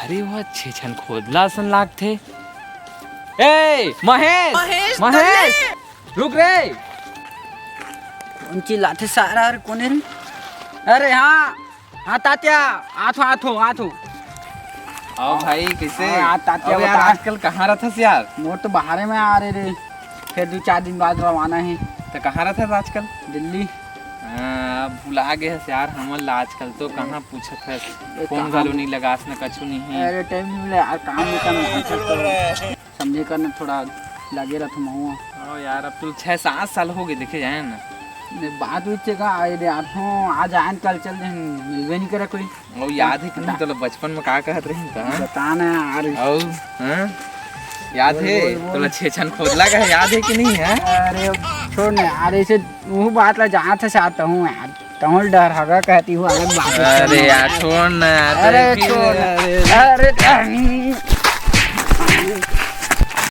अरे वो छेछन खोदला सन लागथे। ए महेश महेश रुक रे। उनची लाथे सारा कोने रे? अरे हाँ तात्या आथो आओ भाई कैसे? तात्या यार आजकल कहाँ रहता यार? मोर तो बाहर में आ रहे रे, फिर 2-4 दिन बाद रवाना है। तो कहाँ रहता आजकल? दिल्ली। भुला गए है यार हमल आजकल तो कहाँ पूछत है, फोन घालो नहीं लगास न कछु नहीं है। अरे टाइम नहीं मिले यार, काम में कम समझे करने थोड़ा लगे रहा था। ओ यार अब तो 6-7 साल हो गए देखे जाए ना। बात हुई का अरे आज आन कल चल जाए, मिलवे नहीं करे कोई। ओ याद है कि नहीं तो बचपन में का कहत रही का? बताना यार। ओ हां याद है तो छेछन खोदला का याद है कि नहीं है? अरे छोड़ ना यार, ऐसे वो बात ला जहाँ से आता हूँ यार, तमल डर हगा कहती हूँ अलग बात। अरे यार छोड़ ना यार। अरे छोड़। अरे